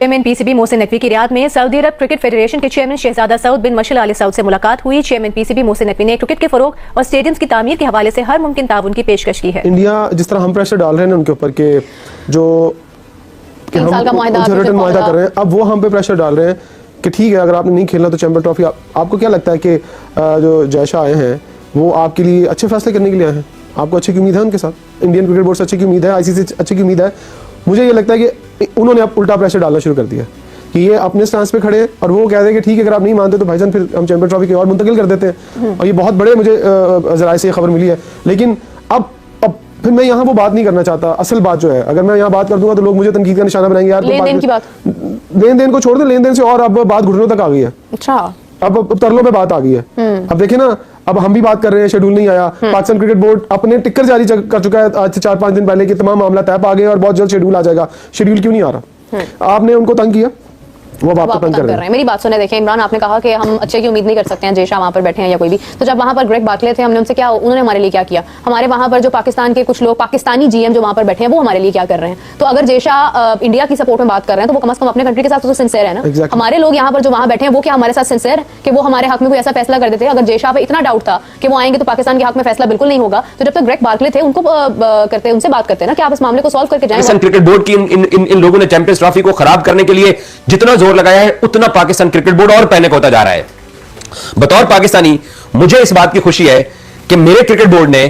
Chairman PCB Mohsin Naqvi की Riyadh में Saudi अरब cricket federation के चेयरमैन शहजादा सऊद बिन मशल आल सऊद से मुलाकात हुई। चेयरमैन पीसीबी मोहसिन नकवी ने क्रिकेट के फरोग और स्टेडियम्स की तामीर के हवाले से हर मुमकिन ताउन की पेशकश की है। इंडिया जिस तरह हम प्रेशर डाल रहे हैं उनके ऊपर के जो हम मुआहदा कर रहे हैं, अब वो हम पे प्रेशर डाल रहे हैं कि ठीक है अगर आपने नहीं खेलना तो चैंपियन ट्रॉफी। आपको क्या लगता है कि जो जयशाह आए हैं वो आपके लिए अच्छे फैसले करने के लिए आए हैं? आपको अच्छे की उम्मीद है उनके साथ? इंडियन क्रिकेट बोर्ड से अच्छे की उम्मीद है, आईसीसी से अच्छे की उम्मीद है? मुझे ये लगता है कि उन्होंने अब उल्टा प्रेशर डालना शुरू कर दिया कि ये अपने स्टांस पे खड़े हैं और वो कह रहे हैं कि ठीक है अगर आप नहीं मानते तो भाईजान फिर हम चैंपियन ट्रॉफी की और मुंतकिल कर देते हैं। और ये बहुत बड़े मुझे जराए से ये खबर मिली है। लेकिन अब फिर मैं यहाँ वो बात नहीं करना चाहता। असल बात जो है, अगर मैं यहाँ बात कर दूंगा तो लोग मुझे तनकीद का निशाना बनाएंगे। यार लेन देन को छोड़ दे, लेन देन से और अब बात घुटनों तक आ गई है। अच्छा, अब तरलों पे बात आ गई है। अब देखे ना, अब हम भी बात कर रहे हैं शेड्यूल नहीं आया। पाकिस्तान क्रिकेट बोर्ड अपने टिकर जारी कर चुका है आज से 4-5 दिन पहले कि तमाम मामला तय पा गए और बहुत जल्द शेड्यूल आ जाएगा। शेड्यूल क्यों नहीं आ रहा? आपने उनको तंग किया, वो बात तंग कर रहे हैं। मेरी बात सुने, देखें इमरान, आपने कहा कि हम अच्छे की उम्मीद नहीं कर सकते हैं, जयशाह वहां पर बैठे हैं या कोई भी। तो जब वहां पर ग्रेग बार्कले थे, हमने उनसे क्या, उन्होंने हमारे लिए क्या किया? हमारे वहां पर जो पाकिस्तान के कुछ लोग, पाकिस्तानी जीएम जो वहां पर बैठे हैं, वो हमारे लिए क्या कर रहे हैं? तो अगर जयशाह इंडिया की सपोर्ट में बात कर रहे हैं तो वो कम से कम अपने कंट्री के साथ तो सिंसियर है ना। हमारे लोग यहाँ पर जो वहां बैठे हैं वो क्या हमारे साथ सिंसियर है कि वो हमारे हक में कोई ऐसा फैसला कर देते हैं? अगर जयशाह पे इतना डाउट था कि वो आएंगे तो पाकिस्तान के हक में फैसला बिल्कुल नहीं होगा, तो जब तक ग्रेग बार्कले थे उनको करते, उनसे बात करते ना कि आप इस मामले को सॉल्व करके जाएं। क्रिकेट बोर्ड की इन लोगों ने चैंपियंस ट्रॉफी को खराब करने के लिए जितना जोर लगाया है उतना पाकिस्तान क्रिकेट बोर्ड और पैनिक होता जा रहा है। बतौर पाकिस्तानी मुझे इस बात की खुशी है कि मेरे क्रिकेट बोर्ड ने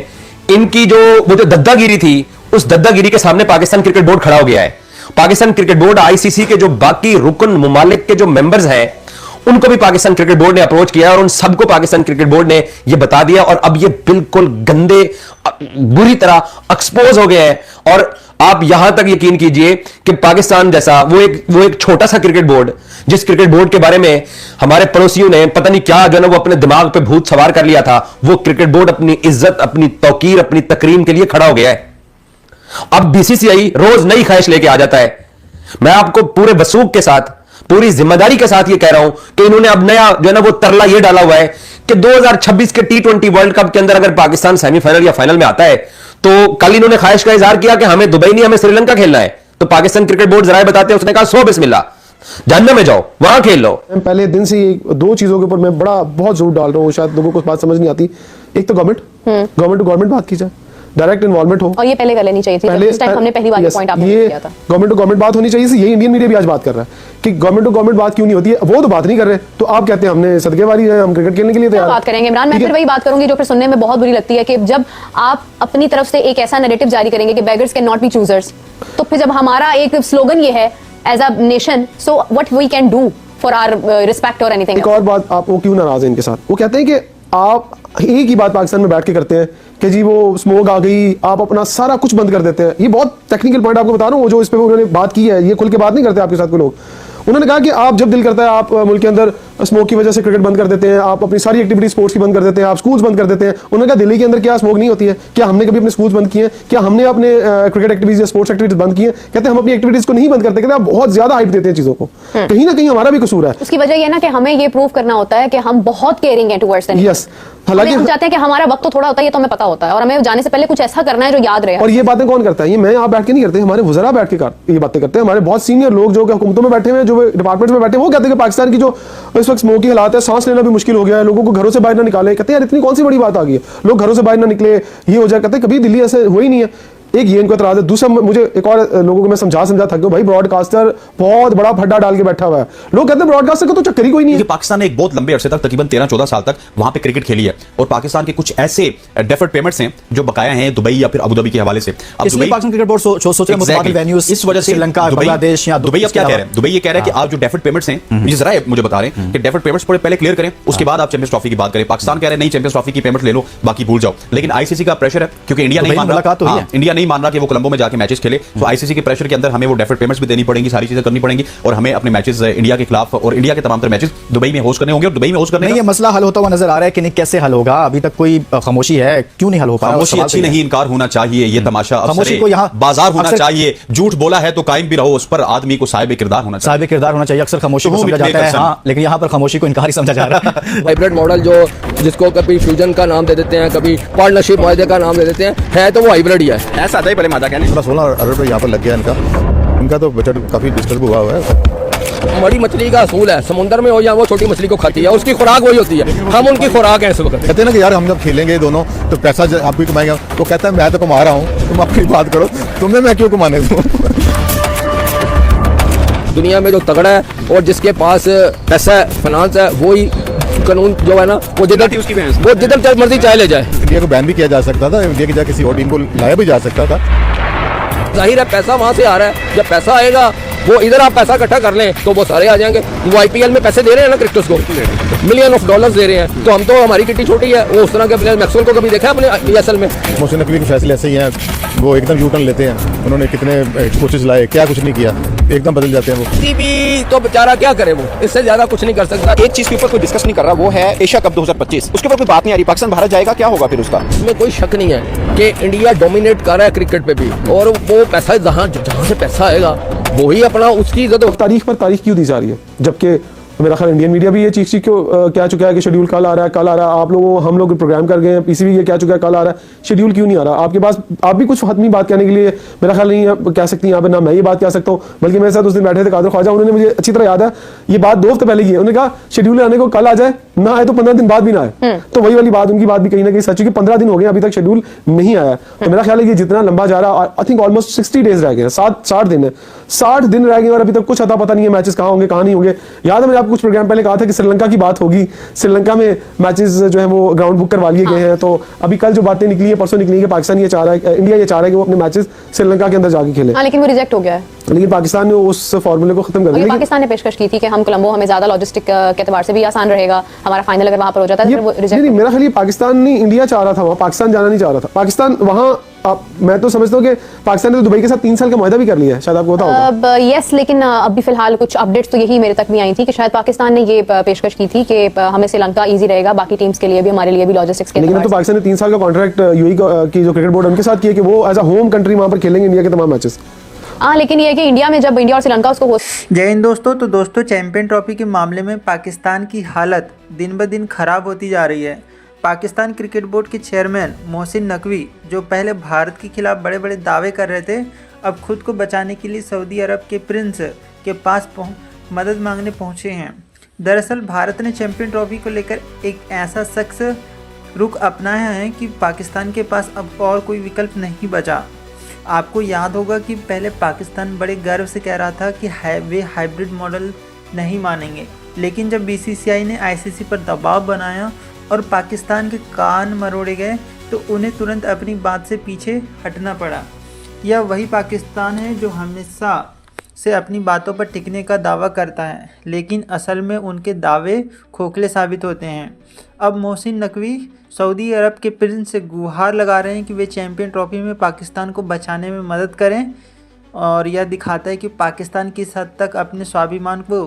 इनकी वो जो दद्दागिरी थी, उस दद्दागिरी के सामने पाकिस्तान क्रिकेट बोर्ड खड़ा हो गया है। पाकिस्तान क्रिकेट बोर्ड, आईसीसी के जो बाकी रुकन मुमालिक के जो मेंबर्स हैं उनको भी पाकिस्तान क्रिकेट बोर्ड ने अप्रोच किया और उन सबको पाकिस्तान क्रिकेट बोर्ड ने यह बता दिया और अब ये बिल्कुल गंदे, बुरी तरह एक्सपोज हो गए हैं। और आप यहां तक यकीन कीजिए कि पाकिस्तान जैसा वो एक छोटा सा क्रिकेट बोर्ड, जिस क्रिकेट बोर्ड के बारे में हमारे पड़ोसियों ने पता नहीं क्या जो है ना वो अपने दिमाग पे भूत सवार कर लिया था, वो क्रिकेट बोर्ड अपनी इज्जत, अपनी तौकीर, अपनी तकरीम के लिए खड़ा हो गया है। अब बीसीसीआई रोज नई ख्वाहिश लेके आ जाता है। मैं आपको पूरे वसूख के साथ, पूरी जिम्मेदारी के साथ ये कह रहा हूं कि इन्होंने अब नया जो है ना वो तरला ये डाला हुआ है कि 2026 के T20 वर्ल्ड कप के अंदर अगर पाकिस्तान सेमीफाइनल या फाइनल में आता है तो कल इन्होंने ख्वाहिश का इजहार किया कि हमें दुबई नहीं, हमें श्रीलंका खेलना है। तो पाकिस्तान क्रिकेट बोर्ड जराए बताते हैं, उसने कहा 100 बिस्मिल्लाह, जानने में जाओ, वहां खेल लो। पहले दिन से दो चीजों के ऊपर मैं बहुत जोर डाल रहा हूं, शायद लोगों को बात समझ नहीं आती। एक तो गवर्नमेंट टू गवर्नमेंट बात की जाए, डायरेक्ट इन्वॉल्वमेंट हो, और ये पहले कर लेनी चाहिए थी। इस टाइम हमने पहली बार पॉइंट आपने किया था, गवर्नमेंट टू गवर्नमेंट बात होनी चाहिए। यही इंडियन मीडिया भी आज बात कर रहा है कि गवर्नमेंट टू गवर्नमेंट बात क्यों नहीं होती है। वो तो बात नहीं कर रहे, तो आप कहते हैं हमने सदके वाली है, हम क्रिकेट खेलने के लिए तैयार बात करेंगे। इमरान, मैं फिर वही बात करूंगी जो फिर सुनने में बहुत बुरी लगती है कि जब आप अपनी तरफ से एक ऐसा नैरेटिव जारी करेंगे कि beggars can not be choosers, तो फिर जब हमारा एक स्लोगन ये है as a nation, so what we can do for our respect और एनीथिंग। एक और बात, आप वो क्यों नाराज हैं इनके साथ? वो कहते हैं कि आप एक ही बात पाकिस्तान में बैठ के करते हैं कि जी वो स्मोक आ गई, आप अपना सारा कुछ बंद कर देते हैं। ये बहुत टेक्निकल पॉइंट आपको बता रहा हूँ, जो इस पे उन्होंने बात की है, ये खुल के बात नहीं करते आपके साथ कोई लोग। उन्होंने कहा कि आप जब दिल करता है आप मुल्क के अंदर स्मोक की वजह से क्रिकेट बंद कर देते हैं, आप अपनी सारी एक्टिविटी स्पोर्ट्स की बंद कर देते हैं, आप स्कूल्स बंद कर देते हैं। उन्होंने कहा दिल्ली के अंदर क्या स्मोक नहीं होती है? क्या हमने कभी अपने स्कूल्स बंद किए हैं? क्या हमने अपने क्रिकेट एक्टिविटीज या स्पोर्ट्स एक्टिविटीज बंद किए हैं? कहते हैं हम अपनी एक्टिविटीज को नहीं बंद करते, कहते हैं आप बहुत ज्यादा हाइप देते हैं चीजों को। कहीं ना कहीं हमारा भी कसूर है। उसकी वजह यह ना कि हमें ये प्रूव करना होता है कि हम बहुत केयरिंग है टुवर्ड्स एनीथिंग। यस, हालांकि हम चाहते हैं कि हमारा वक्त तो थोड़ा होता है, ये तो हमें पता होता है, और हमें जाने से पहले कुछ ऐसा करना है जो याद रहे। और ये बातें कौन करता है? ये मैं आप बैठ के नहीं करते, हमारे वज़रा बैठ के ये बातें करते हैं। हमारे बहुत सीनियर लोग जो हुकूमतों में बैठे हुए हैं, जो डिपार्टमेंट्स में बैठे हैं, वो कहते हैं कि पाकिस्तान की जो इस वक्त स्मोकी हालात है, सांस लेना भी मुश्किल हो गया है, लोगों को घरों से बाहर ना निकाले। कहते हैं यार इतनी कौन सी बड़ी बात आ गई है, लोग घरों से बाहर ना निकले, ये हो जाए। कहते हैं कभी दिल्ली ऐसे हुआ ही नहीं है। एक ये इनको एतराज है। दूसरा, मुझे एक और लोगों को मैं समझा थक गया, भाई ब्रॉडकास्टर बहुत बड़ा फड्डा डाल के बैठा हुआ है। लोग कहते हैं ब्रॉडकास्टर को तो चक्कर ही कोई नहीं है। पाकिस्तान ने एक बहुत लंबे अरसे तक, तकरीबन 13-14 साल तक वहां पे क्रिकेट खेली है, और पाकिस्तान के कुछ ऐसे डेफर्ड पेमेंट्स हैं जो बकाया हैं दुबई या फिर अबू धाबी के हवाले से। अब दुबई, पाकिस्तान क्रिकेट बोर्ड सोच रहे हैं वेन्यूज, इस वजह से श्रीलंका, बांग्लादेश या दुबई अब क्या कह रहे हैं? दुबई ये कह रहा है कि आप जो डेफर्ड पेमेंट्स हैं, मुझे जरा मुझे बता रहे हैं कि डेफर्ड पेमेंट्स पहले क्लियर करें, उसके बाद आप चैंपियंस ट्रॉफी की बात करें। पाकिस्तान कह रहे हैं नहीं, चैंपियंस ट्रॉफी की पेमेंट ले लो, बाकी भूल जाओ। लेकिन आईसीसी का प्रेशर है, क्योंकि इंडिया नहीं मान रहा, इंडिया नहीं मान रहा कि वो कोलंबो में जाके मैचेस खेले। तो आईसीसी के प्रेशर के अंदर हमें वो डेफर्ड पेमेंट्स भी देनी पड़ेंगी, सारी चीजें करनी पड़ेंगी, और हमें अपने मैचेस इंडिया के खिलाफ और इंडिया के तमाम तरह मैचेस दुबई में होस्ट करने होंगे। और दुबई में होस्ट करने नहीं, ये मसला हल होता हुआ नजर आ रहा है कि नहीं, कैसे हल होगा? अभी तक कोई खामोशी है, क्यों नहीं हल हो पा रहा? खामोशी अच्छी नहीं, इनकार होना चाहिए। ये तमाशा खामोशी को यहाँ बाजार होना चाहिए। झूठ बोला है तो कायम भी रहो, उस पर आदमी को साहिब किरदार होना चाहिए। अक्सर खामोशी को समझा जाता है, हाँ, लेकिन यहाँ पर खामोशी को इनकार ही समझा जा रहा है। हाइब्रिड मॉडल जो जिसको कभी फ्यूजन का नाम दे देते हैं, कभी पार्टनरशिप मुआहदे का नाम दे देते हैं, है तो वो हाइब्रिड ही है। ऐसा था ही पहले मादा कहने 16 अरब यहाँ पर लग गया इनका तो बजट काफी डिस्टर्ब हुआ है। बड़ी मछली का असूल है, समुद्र में हो या वो छोटी मछली को खाती है, उसकी खुराक वही होती है, हम उनकी खुराक है इस वक्त। कहते हैं ना कि यार हम जब खेलेंगे दोनों तो पैसा आप भी कमाएंगे, तो कहता है मैं तो कमा रहा हूँ, तुम अपनी बात करो, तुमने मैं क्यों कमाने दूँ। दुनिया में जो तगड़ा है और जिसके पास पैसा है, फाइनेंस है, वही कानून जो है ना वो जिधर मर्जी चाहे ले जाए। इंडिया को बैन भी किया जा सकता था, इंडिया की जगह किसी और टीम को लाया भी जा सकता था। जाहिर है पैसा वहाँ से आ रहा है, जब पैसा आएगा वो इधर आप पैसा इकट्ठा कर लें तो वो सारे आ जाएंगे। वो आईपीएल में पैसे दे रहे हैं ना क्रिकेटर्स को, मिलियन ऑफ डॉलर्स दे रहे हैं, तो हम तो हमारी किट्टी छोटी है। वो उस तरह के प्लेयर मैक्सवेल को कभी देखा है अपने पीएसएल में? मोहसिन नकवी के फैसले ऐसे ही हैं, वो एकदम यू टर्न लेते हैं। उन्होंने कितने कोचेस लाए, क्या कुछ नहीं किया, एकदम बदल जाते हैं वो। किसी भी तो बेचारा क्या करे, वो इससे ज्यादा कुछ नहीं कर सकता। एक चीज के ऊपर कोई डिस्कस नहीं कर रहा, वो है एशिया कप 2025, उसके ऊपर कोई बात नहीं आ रही। पाकिस्तान भारत जाएगा, क्या होगा फिर उसका? इसमें कोई शक नहीं है कि इंडिया डोमिनेट कर रहा है क्रिकेट पे भी, और वो पैसा जहाँ से पैसा आएगा वही अपना उसकी इज्जत। तारीख पर तारीख क्यों दी जा रही है, जबकि मेरा ख्याल इंडियन मीडिया भी ये चीख क्यों क्या चुका है कि शेड्यूल कल आ रहा है, कल आ रहा है। आप लोगों हम लोग प्रोग्राम कर गए हैं, पीसीबी ये क्या चुका है, कल आ रहा है, शेड्यूल क्यों नहीं आ रहा आपके पास? आप भी कुछ हतमी बात कहने के लिए मेरा ख्याल नहीं कह सकती यहाँ पे, ना मैं ये बात कह सकता हूँ। बल्कि मेरे साथ उस दिन बैठे थे कादर ख्वाजा, उन्होंने मुझे अच्छी तरह याद है ये बात 2 हफ्ते पहले की है। उन्होंने कहा शेड्यूल आने को कल आ जाए, ना आए तो 15 दिन बाद भी ना आए। तो वही वाली बात, उनकी बात भी कहीं ना कहीं सच है कि 15 दिन हो गए अभी तक शेड्यूल नहीं आया। तो मेरा ख्याल है कि जितना लंबा जा रहा है, आई थिंक ऑलमोस्ट 60 डेज रह गए हैं, 60 दिन है, 60 दिन रह गए और अभी तक कुछ अता पता नहीं है मैचेस कहाँ होंगे कहाँ नहीं होंगे। याद है मैंने आपको कुछ प्रोग्राम पहले कहा था कि श्रीलंका की बात होगी, श्रीलंका में मैचेस जो है वो ग्राउंड बुक करवा लिए गए हैं। तो अभी कल जो बातें निकली है, परसों निकली है, पाकिस्तान ये चाह रहा है, इंडिया ये चाह रहा है कि वो अपने मैचेस श्रीलंका के अंदर जाके खेले। हाँ, लेकिन वो रिजेक्ट हो गया है। लेकिन पाकिस्तान ने उस फॉर्मूले को खत्म कर दिया। पाकिस्तान ने पेशकश की थी कि हम कोलंबो, हमें ज्यादा लॉजिस्टिक के एतबार से भी आसान रहेगा, हमारा फाइनल अगर वहां पर हो जाता है तो वो रिजेक्ट। नहीं, मेरा ख्याल ये पाकिस्तान नहीं, इंडिया चाह रहा था, वहाँ पाकिस्तान जाना नहीं चाह रहा था। पाकिस्तान वहाँ मैं तो समझता हूँ कि पाकिस्तान ने तो दुबई के साथ 3 साल का मुआहदा भी कर लिया है, शायद आपको पता होगा। यस, लेकिन अभी फिलहाल कुछ अपडेट्स तो यही मेरे तक भी आई थी कि शायद पाकिस्तान ने ये पेशकश की थी कि हमें श्रीलंका इजी रहेगा, बाकी टीम्स के लिए भी, हमारे लिए भी लॉजिस्टिक्स के। लेकिन तो पाकिस्तान ने 3 साल का कॉन्ट्रैक्ट यूएई की जो क्रिकेट बोर्ड उनके साथ किया कि वो एज अ होम कंट्री वहाँ पर खेलेंगे इंडिया के तमाम मैचेस। हाँ, लेकिन ये है कि इंडिया में जब इंडिया और श्रीलंका उसको जय हिंद दोस्तों। तो दोस्तों, चैंपियन ट्रॉफी के मामले में पाकिस्तान की हालत दिन ब दिन खराब होती जा रही है। पाकिस्तान क्रिकेट बोर्ड के चेयरमैन मोहसिन नकवी, जो पहले भारत के खिलाफ बड़े बड़े दावे कर रहे थे, अब खुद को बचाने के लिए सऊदी अरब के प्रिंस के पास मदद मांगने पहुंचे हैं। दरअसल भारत ने चैंपियन ट्रॉफी को लेकर एक ऐसा सख्त रुख अपनाया है कि पाकिस्तान के पास अब और कोई विकल्प नहीं बचा। आपको याद होगा कि पहले पाकिस्तान बड़े गर्व से कह रहा था कि वे हाइब्रिड मॉडल नहीं मानेंगे, लेकिन जब बीसीसीआई ने आईसीसी पर दबाव बनाया और पाकिस्तान के कान मरोड़े गए तो उन्हें तुरंत अपनी बात से पीछे हटना पड़ा। यह वही पाकिस्तान है जो हमेशा से अपनी बातों पर टिकने का दावा करता है, लेकिन असल में उनके दावे खोखले साबित होते हैं। अब मोहसिन नकवी सऊदी अरब के प्रिंस से गुहार लगा रहे हैं कि वे चैंपियन ट्रॉफी में पाकिस्तान को बचाने में मदद करें, और यह दिखाता है कि पाकिस्तान किस हद तक अपने स्वाभिमान को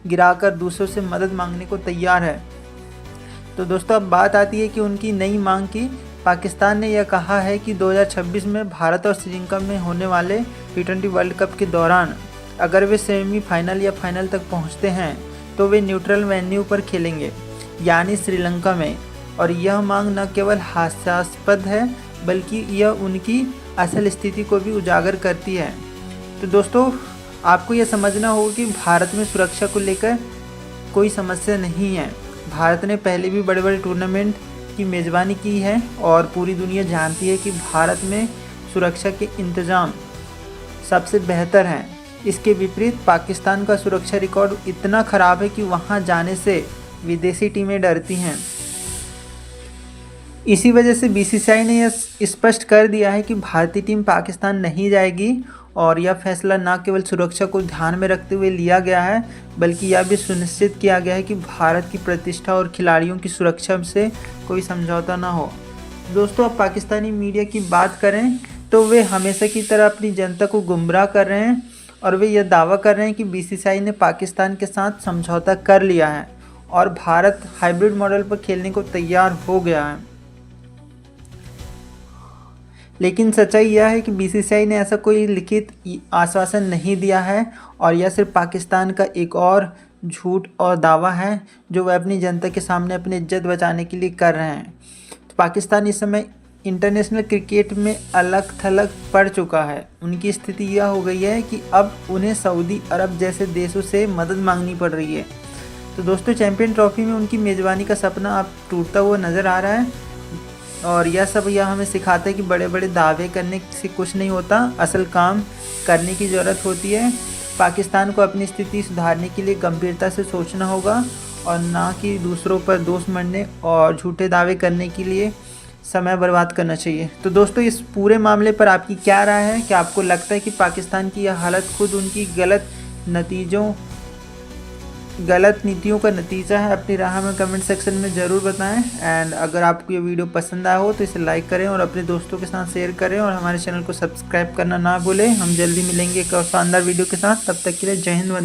गिराकर दूसरों से मदद मांगने को तैयार है। तो दोस्तों, अब बात आती है कि उनकी नई मांग की। पाकिस्तान ने यह कहा है कि 2026 में भारत और श्रीलंका में होने वाले T20 वर्ल्ड कप के दौरान अगर वे सेमीफाइनल या फाइनल तक पहुंचते हैं तो वे न्यूट्रल वेन्यू पर खेलेंगे, यानी श्रीलंका में। और यह मांग न केवल हास्यास्पद है बल्कि यह उनकी असल स्थिति को भी उजागर करती है। तो दोस्तों, आपको यह समझना होगा कि भारत में सुरक्षा को लेकर कोई समस्या नहीं है। भारत ने पहले भी बड़े बड़े टूर्नामेंट की मेज़बानी की है और पूरी दुनिया जानती है कि भारत में सुरक्षा के इंतज़ाम सबसे बेहतर हैं। इसके विपरीत पाकिस्तान का सुरक्षा रिकॉर्ड इतना ख़राब है कि वहां जाने से विदेशी टीमें डरती हैं। इसी वजह से बीसीसीआई ने यह स्पष्ट कर दिया है कि भारतीय टीम पाकिस्तान नहीं जाएगी, और यह फैसला न केवल सुरक्षा को ध्यान में रखते हुए लिया गया है बल्कि यह भी सुनिश्चित किया गया है कि भारत की प्रतिष्ठा और खिलाड़ियों की सुरक्षा से कोई समझौता ना हो। दोस्तों, अब पाकिस्तानी मीडिया की बात करें तो वे हमेशा की तरह अपनी जनता को गुमराह कर रहे हैं, और वे यह दावा कर रहे हैं कि बीसीसीआई ने पाकिस्तान के साथ समझौता कर लिया है और भारत हाइब्रिड मॉडल पर खेलने को तैयार हो गया है। लेकिन सच्चाई यह है कि बीसीसीआई ने ऐसा कोई लिखित आश्वासन नहीं दिया है, और यह सिर्फ पाकिस्तान का एक और झूठ और दावा है जो वह अपनी जनता के सामने अपनी इज्जत बचाने के लिए कर रहे हैं। तो पाकिस्तान इस समय इंटरनेशनल क्रिकेट में अलग थलग पड़ चुका है। उनकी स्थिति यह हो गई है कि अब उन्हें सऊदी अरब जैसे देशों से मदद मांगनी पड़ रही है। तो दोस्तों चैंपियन ट्रॉफी में उनकी मेज़बानी का सपना अब टूटता हुआ नज़र आ रहा है और यह सब यह हमें सिखाता है कि बड़े बड़े दावे करने से कुछ नहीं होता, असल काम करने की ज़रूरत होती है। पाकिस्तान को अपनी स्थिति सुधारने के लिए गंभीरता से सोचना होगा और ना कि दूसरों पर दोष मढ़ने और झूठे दावे करने के लिए समय बर्बाद करना चाहिए। तो दोस्तों इस पूरे मामले पर आपकी क्या राय है? क्या आपको लगता है कि पाकिस्तान की यह हालत खुद उनकी गलत नीतियों का नतीजा है? अपनी राय में कमेंट सेक्शन में ज़रूर बताएं। एंड अगर आपको ये वीडियो पसंद आया हो तो इसे लाइक करें और अपने दोस्तों के साथ शेयर करें और हमारे चैनल को सब्सक्राइब करना ना भूलें। हम जल्दी मिलेंगे एक और शानदार वीडियो के साथ, तब तक के लिए जय हिंद।